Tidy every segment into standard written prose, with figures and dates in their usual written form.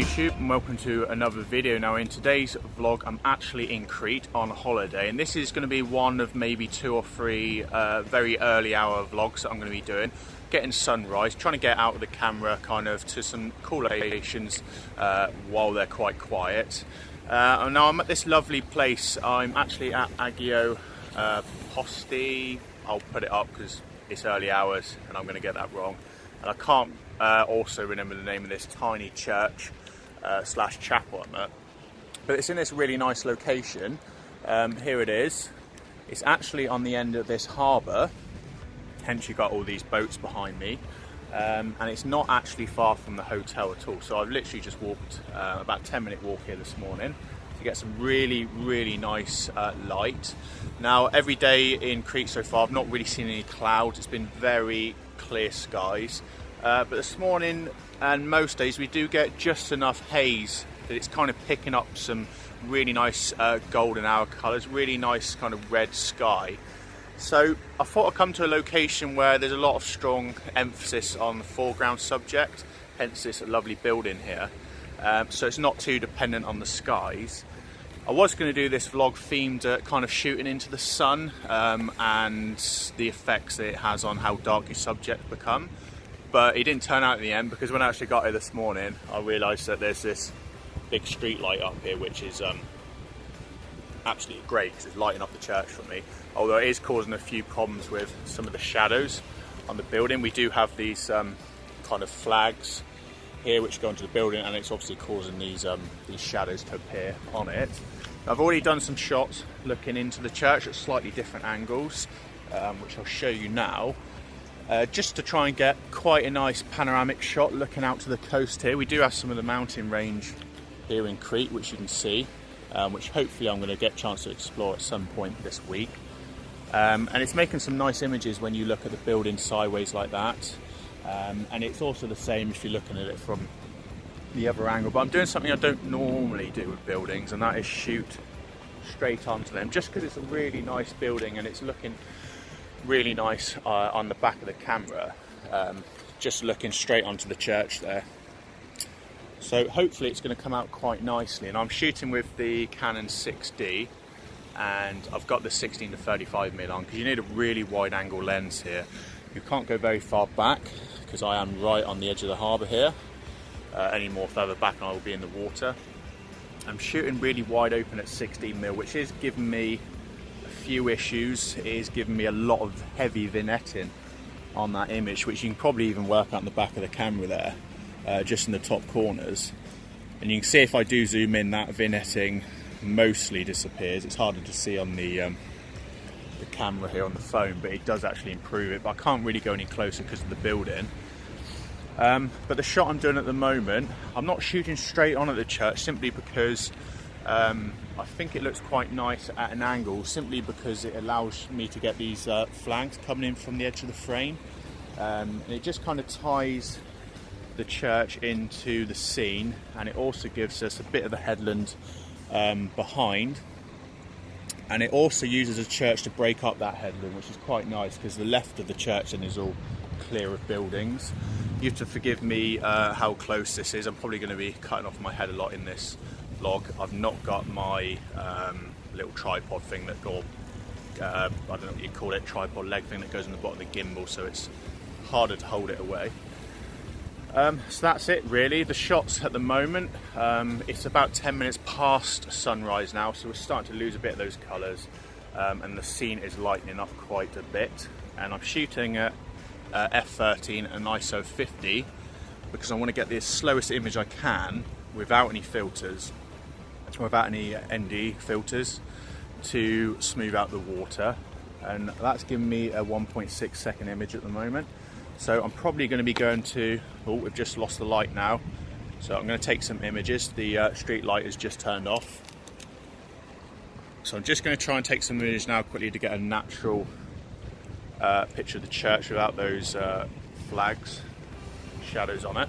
YouTube, and welcome to another video. Now in today's vlog I'm actually in Crete on holiday, and this is going to be one of maybe 2 or 3 very early hour vlogs that I'm going to be doing. Getting sunrise, trying to get out of the camera kind of to some cool locations while they're quite quiet. And now I'm at this lovely place. I'm actually at Agio Posti. I'll put it up because it's early hours and I'm going to get that wrong. And I can't also remember the name of this tiny church slash chapel I'm at. But it's in this really nice location. Here it is. It's actually on the end of this harbour. Hence you've got all these boats behind me. And it's not actually far from the hotel at all. So I've literally just walked about 10-minute walk here this morning to get some really nice light. Now every day in Crete so far I've not really seen any clouds. It's been very clear skies. But this morning and most days we do get just enough haze that it's kind of picking up some really nice golden hour colours, really nice kind of red sky. So I thought I'd come to a location where there's a lot of strong emphasis on the foreground subject, hence this lovely building here. So it's not too dependent on the skies. I was going to do this vlog themed at kind of shooting into the sun and the effects that it has on how dark your subject become. But it didn't turn out in the end, because when I actually got here this morning I realised that there's this big street light up here which is absolutely great because it's lighting up the church for me, although it is causing a few problems with some of the shadows on the building. We do have these kind of flags here which go into the building, and it's obviously causing these shadows to appear on it. I've already done some shots looking into the church at slightly different angles, which I'll show you now, just to try and get quite a nice panoramic shot looking out to the coast here. We do have some of the mountain range here in Crete, which you can see, which hopefully I'm going to get a chance to explore at some point this week. And it's making some nice images when you look at the building sideways like that. And it's also the same if you're looking at it from the other angle. But I'm doing something I don't normally do with buildings, and that is shoot straight onto them, just because it's a really nice building and it's looking really nice on the back of the camera, just looking straight onto the church there. So hopefully it's going to come out quite nicely. And I'm shooting with the Canon 6D, and I've got the 16 to 35mm on, because you need a really wide angle lens here. You can't go very far back because I am right on the edge of the harbour here. Any more further back and I will be in the water. I'm shooting really wide open at 16mm, which is giving me a few issues. It is giving me a lot of heavy vignetting on that image, which you can probably even work out in the back of the camera there, just in the top corners. And you can see if I do zoom in, that vignetting mostly disappears. It's harder to see on the camera here on the phone, but it does actually improve it. But I can't really go any closer because of the building. But the shot I'm doing at the moment, I'm not shooting straight on at the church, simply because I think it looks quite nice at an angle, simply because it allows me to get these flags coming in from the edge of the frame, and it just kind of ties the church into the scene, and it also gives us a bit of the headland behind. And it also uses a church to break up that headland, which is quite nice, because the left of the church then is all clear of buildings. You have to forgive me how close this is. I'm probably going to be cutting off my head a lot in this vlog. I've not got my little tripod thing that I don't know what you call it, tripod leg thing that goes in the bottom of the gimbal, so it's harder to hold it away. So that's it really. The shots at the moment, it's about 10 minutes past sunrise now, so we're starting to lose a bit of those colours, and the scene is lightening up quite a bit. And I'm shooting at f13 and ISO 50 because I want to get the slowest image I can without any filters, without any ND filters, to smooth out the water. And that's giving me a 1.6 second image at the moment. So I'm probably going to be going to, oh, we've just lost the light now. So I'm going to take some images. The street light is just turned off. So I'm just going to try and take some images now quickly to get a natural picture of the church without those flags, shadows on it.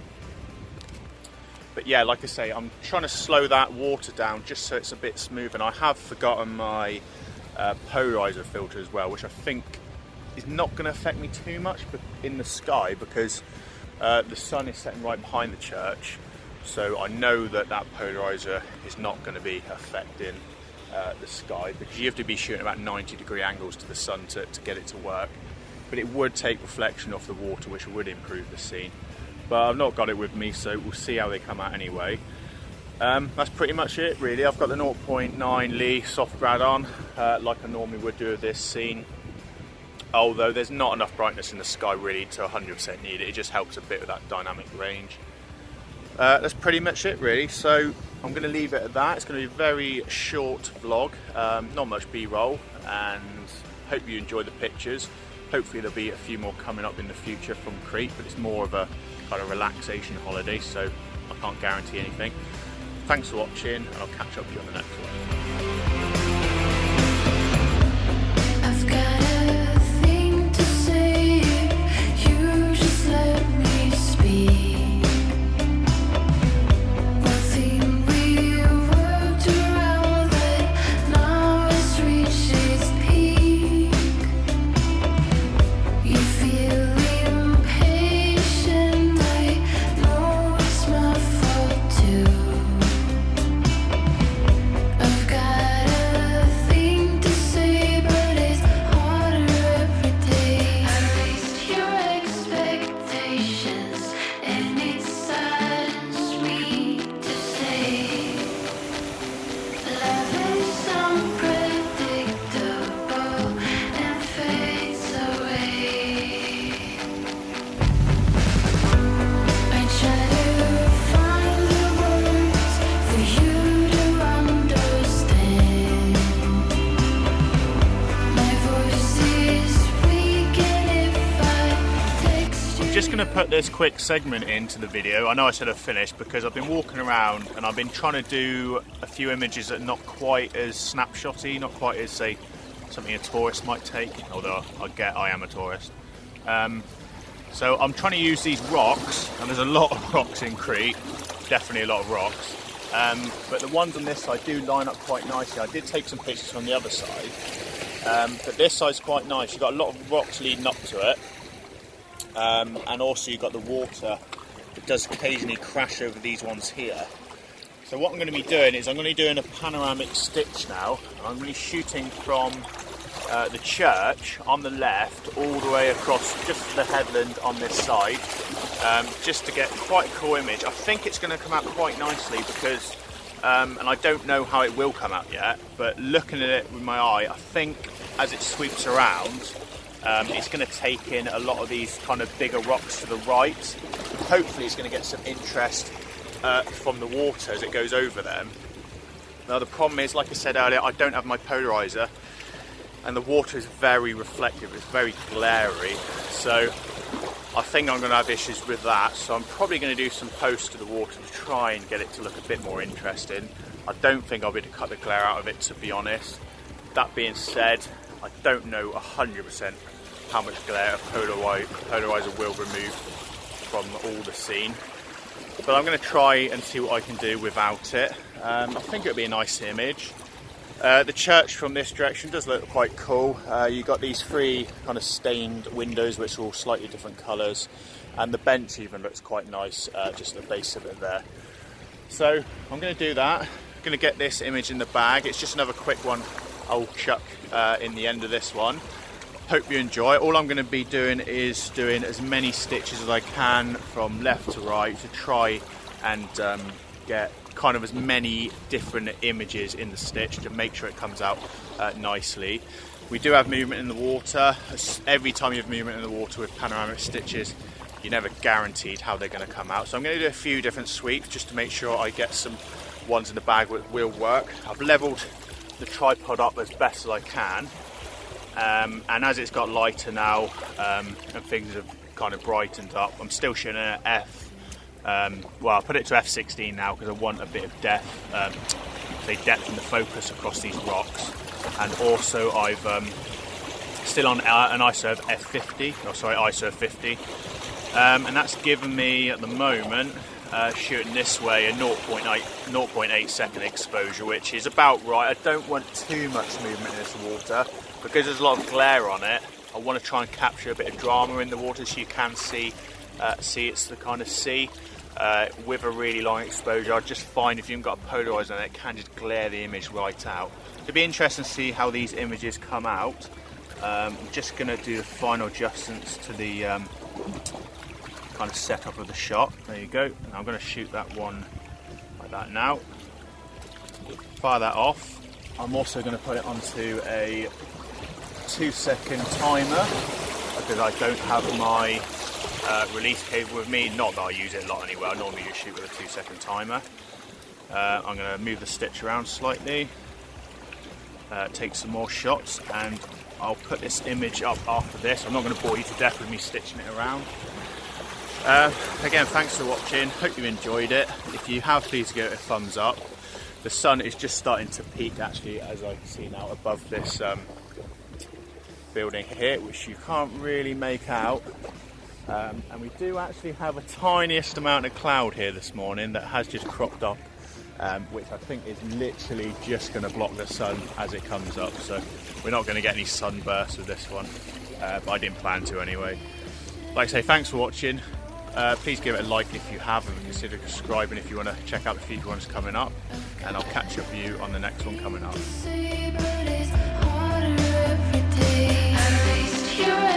But yeah, like I say, I'm trying to slow that water down just so it's a bit smooth. And I have forgotten my polarizer filter as well, which I think is not going to affect me too much in the sky, because the sun is setting right behind the church. So I know that that polarizer is not going to be affecting the sky, because you have to be shooting about 90-degree angles to the sun to get it to work. But it would take reflection off the water, which would improve the scene. But I've not got it with me, so we'll see how they come out anyway. That's pretty much it really. I've got the 0.9 Lee soft grad on, like I normally would do with this scene. Although there's not enough brightness in the sky really to 100% need it. It just helps a bit with that dynamic range. That's pretty much it really. So I'm going to leave it at that. It's going to be a very short vlog, not much B-roll, and hope you enjoy the pictures. Hopefully there'll be a few more coming up in the future from Crete, but it's more of a kind of relaxation holiday, so I can't guarantee anything. Thanks for watching, and I'll catch up with you on the next one. I've got a thing to say, you just let me speak. Nothing we worked around that now has reached its peak. You feel impatient, I know it's my fault too. I've got a thing to say, but it's harder every day. I raised your expectations, and it's sad and sweet to say. Love is unpredictable and fades away. I try to find the words for you to understand. My voice is weak, and if I text you, I'm just going to put this quick segment into the video. I know I said I've finished because I've been walking around and I've been trying to do a few images that are not quite as snapshotty, not quite as, say, something a tourist might take, although I am a tourist. So I'm trying to use these rocks, and there's a lot of rocks in Crete, definitely a lot of rocks. But the ones on this side do line up quite nicely. I did take some pictures from the other side, but this side's quite nice. You've got a lot of rocks leading up to it, and also you've got the water that does occasionally crash over these ones here. So what I'm going to be doing is I'm going to be doing a panoramic stitch now, and I'm going to be shooting from the church on the left all the way across just to the headland on this side, just to get quite a cool image. I think it's going to come out quite nicely because, and I don't know how it will come out yet, but looking at it with my eye, I think as it sweeps around, it's going to take in a lot of these kind of bigger rocks to the right. Hopefully it's going to get some interest from the water as it goes over them. Now the problem is, like I said earlier, I don't have my polarizer, and the water is very reflective, it's very glary, so I think I'm going to have issues with that. So I'm probably going to do some posts to the water to try and get it to look a bit more interesting. I don't think I'll be able to cut the glare out of it, to be honest. That being said, I don't know 100% how much glare a polarizer will remove from all the scene, but I'm going to try and see what I can do without it. I think it'll be a nice image. The church from this direction does look quite cool. You've got these three kind of stained windows which are all slightly different colours, and the bench even looks quite nice, just at the base of it there. So I'm going to do that. I'm going to get this image in the bag. It's just another quick one I'll chuck in the end of this one. Hope you enjoy. All I'm going to be doing is doing as many stitches as I can from left to right to try and get kind of as many different images in the stitch to make sure it comes out nicely. We do have movement in the water. Every time you have movement in the water with panoramic stitches, you're never guaranteed how they're going to come out. So I'm going to do a few different sweeps just to make sure I get some ones in the bag that will work. I've levelled the tripod up as best as I can, and as it's got lighter now and things have kind of brightened up, I'm still shooting at F. Well, I put it to f16 now because I want a bit of depth in the focus across these rocks, and also I've still on an ISO of f50, oh sorry, ISO of 50, and that's given me at the moment shooting this way a 0.8 second exposure, which is about right. I don't want too much movement in this water because there's a lot of glare on it. I want to try and capture a bit of drama in the water so you can see it's the kind of sea. with a really long exposure. I just find if you've got a polarizer on it, it can just glare the image right out. It'll be interesting to see how these images come out. I'm just going to do the final adjustments to the kind of setup of the shot. There you go. And I'm going to shoot that one like that now. Fire that off. I'm also going to put it onto a 2-second timer because I don't have my release cable with me. Not that I use it a lot anyway. I normally just shoot with a 2-second timer. I'm going to move the stitch around slightly, take some more shots, and I'll put this image up after this. I'm not going to bore you to death with me stitching it around. Again, thanks for watching. Hope you enjoyed it. If you have, please give it a thumbs up. The sun is just starting to peak actually, as I can see now, above this building here, which you can't really make out. And we do actually have a tiniest amount of cloud here this morning that has just cropped up, which I think is literally just going to block the sun as it comes up. So we're not going to get any sunbursts with this one, but I didn't plan to anyway. Like I say, thanks for watching. Please give it a like if you have, and consider subscribing if you want to check out the future ones coming up. And I'll catch up with you on the next one coming up. But it's harder every day. At least you're